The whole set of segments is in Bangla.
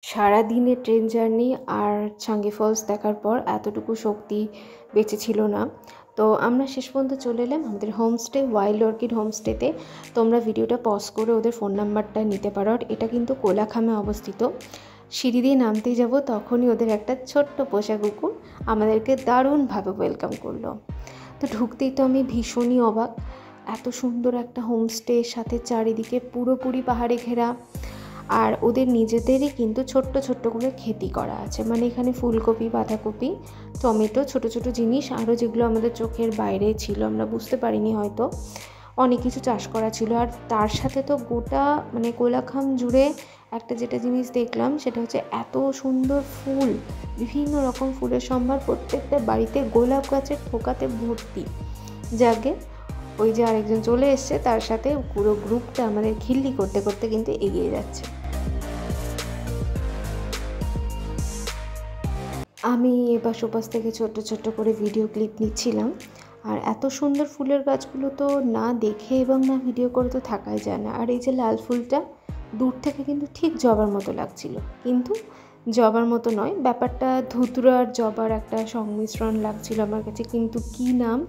সারা দিনের ট্রেন জার্নি আর চাঙ্গি ফলস দেখার পর এতটুকু শক্তি বেঁচে ছিল না। তো আমরা শেষ পর্যন্ত চলে এলাম আমাদের হোমস্টে, ওয়াইল্ড অর্কিড হোমস্টেতে। তোমরা ভিডিওটা পজ করে ওদের ফোন নাম্বারটা নিতে পারো। আর এটা কিন্তু কোলাখামে অবস্থিত। সিঁড়ি দিয়ে নামতেই যাব তখনই ওদের একটা ছোট্ট পোষা কুকুর আমাদেরকে দারুণভাবে ওয়েলকাম করলো। তো ঢুকতেই তো আমি ভীষণই অবাক, এত সুন্দর একটা হোমস্টের সাথে চারিদিকে পুরোপুরি পাহাড়ে ঘেরা। আর ওদের নিজেদেরই কিন্তু ছোট্ট ছোট্ট করে খেতি করা আছে, মানে এখানে ফুলকপি, বাঁধাকপি, টমেটো, ছোট ছোট জিনিস আরও যেগুলো আমাদের চোখের বাইরে ছিল, আমরা বুঝতে পারিনি হয়তো, অনেক কিছু চাষ করা ছিল। আর তার সাথে তো গোটা মানে কোলাখাম জুড়ে একটা যেটা জিনিস দেখলাম সেটা হচ্ছে এত সুন্দর ফুল, বিভিন্ন রকম ফুলের সম্ভার, প্রত্যেকটা বাড়িতে গোলাপ গাছের থোকাতে ভর্তি। যাকে ওই যে আরেকজন চলে এসছে, তার সাথে পুরো গ্রুপটা আমাদের খিল্লি করতে করতে কিন্তু এগিয়ে যাচ্ছে। আমি এপাশ ওপাশ থেকে ছোট্ট ছোট্ট করে ভিডিও ক্লিপ নিচ্ছিলাম। আর এত সুন্দর ফুলের গাছগুলো তো না দেখে এবং না ভিডিও করে তো থাকাই যায় না। আর এই যে লাল ফুলটা দূর থেকে কিন্তু ঠিক জবার মতো লাগছিল, কিন্তু জবার মতো নয়, ব্যাপারটা ধুতুরা আর জবার একটা সংমিশ্রণ লাগছিল আমার কাছে, কিন্তু কি নাম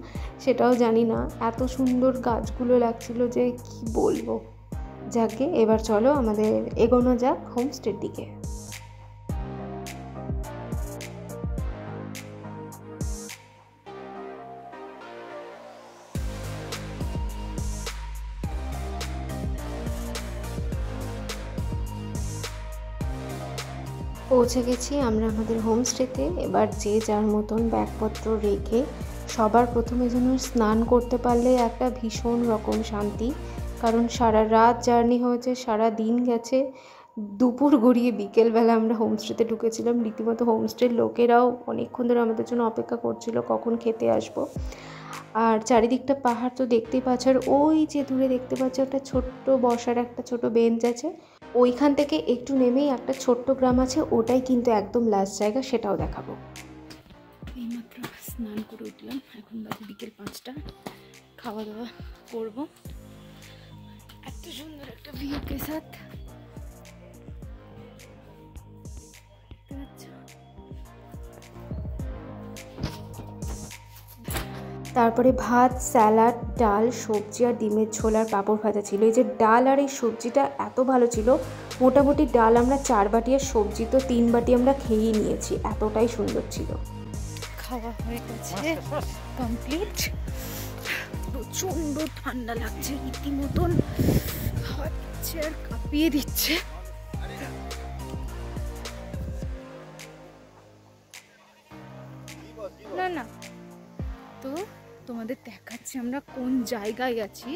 সেটাও জানি না। এত সুন্দর গাছগুলো লাগছিল যে কি বলবো। যাকে এবার চলো আমাদের এগোনো যাক হোমস্টের দিকে। পৌঁছে গেছি আমরা আমাদের হোমস্টেতে। এবার যে যার মতন ব্যাগপত্র রেখে সবার প্রথমে যেন স্নান করতে পারলে একটা ভীষণ রকম শান্তি, কারণ সারা রাত জার্নি হয়েছে, সারা দিন গেছে, দুপুর গড়িয়ে বিকেলবেলা আমরা হোমস্টেতে ঢুকেছিলাম। রীতিমতো হোমস্টের লোকেরাও অনেকক্ষণ ধরে আমাদের জন্য অপেক্ষা করছিল কখন খেতে আসবো। আর চারিদিকটা পাহাড় তো দেখতেই পাচ্ছ, আর ওই যে দূরে দেখতে পাচ্ছ একটা ছোট্ট বসার একটা ছোট বেঞ্চ আছে, ওইখান থেকে একটু নেমেই একটা ছোট্ট গ্রাম আছে, ওটাই কিন্তু একদম লাস্ট জায়গা, সেটাও দেখাবো। এইমাত্র স্নান করে উঠলাম, এখন বাজে বিকেল 5টা, খাওয়া দাওয়া করবো এত সুন্দর একটা ভিউ কে সাথ। তারপরে ভাত, স্যালাড, ডাল, সবজি আর ডিমের ঝোল আর পাঁপড় ভাজা ছিল। এই যে ডাল আর এই সবজিটা এত ভালো ছিল, মোটামুটি ডাল আমরা 4 বাটি আর সবজি তো 3 বাটি আমরা খেয়েই নিয়েছি, এতটাই সুন্দর ছিল। খাওয়া হয়ে গেছে, কমপ্লিট। প্রচণ্ড ঠান্ডা লাগছে, রীতিমতন হচ্ছে আর কাঁপিয়ে দিচ্ছে। না না, তো তোমাদের দেখাচ্ছি আমরা কোন জায়গায় আছি,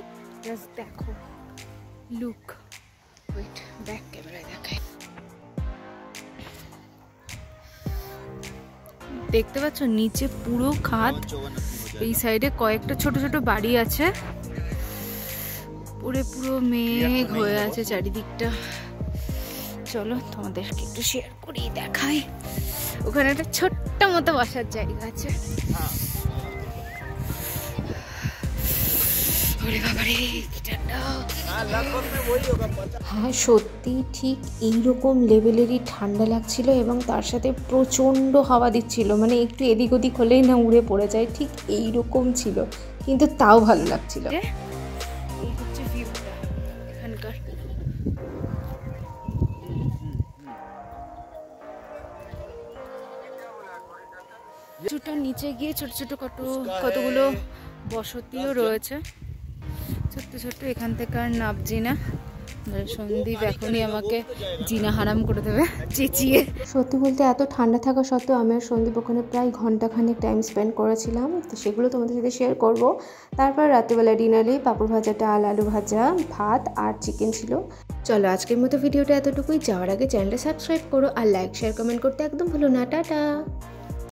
জাস্ট দেখো। লুক, ওয়েট, ব্যাক ক্যামেরায় দেখাই। দেখতে পাচ্ছ নিচে পুরো খাদ, এই সাইডে কয়েকটা ছোট ছোট বাড়ি আছে, পুরো মেঘ হয়ে আছে চারিদিকটা। চলো তোমাদেরকে একটু শেয়ার করি, দেখাই। ওখানে একটা ছোট্ট মতো বসার জায়গা আছে। হ্যাঁ সত্যি ঠিক এইরকম লেভেলেরই ঠান্ডা লাগছিল, এবং তার সাথে প্রচণ্ড হাওয়া দিচ্ছিল, মানে একটু এদিক ওদিক হলেই না উড়ে পড়ে যায়, ঠিক এইরকম ছিল, কিন্তু তাও ভালো লাগছিল। এই হচ্ছে ভিউটা এখানকার। কিছুটা নিচে গিয়ে ছোট ছোট কতগুলো বসতিও রয়েছে, ছোট্ট ছোট্ট। এখান থেকে আর নাবজি না, সন্দীপ এখনই আমাকে জিনা হারাম করে দেবে চেঁচিয়ে। সত্যি বলতে এত ঠান্ডা থাকা সত্ত্বেও আমি আর সন্দীপ ওখানে প্রায় ঘন্টাখানেক টাইম স্পেন্ড করেছিলাম, তো সেগুলো তোমাদের সাথে শেয়ার করব। তারপর রাত্রিবেলা ডিনারে পাঁপড় ভাজা, ডাল, আলু ভাজা, ভাত আর চিকেন ছিল। চলো আজকের মতো ভিডিওটা এতটুকুই। যাওয়ার আগে চ্যানেলটা সাবস্ক্রাইব করো আর লাইক, শেয়ার, কমেন্ট করতে একদম ভুলো না। টাটা।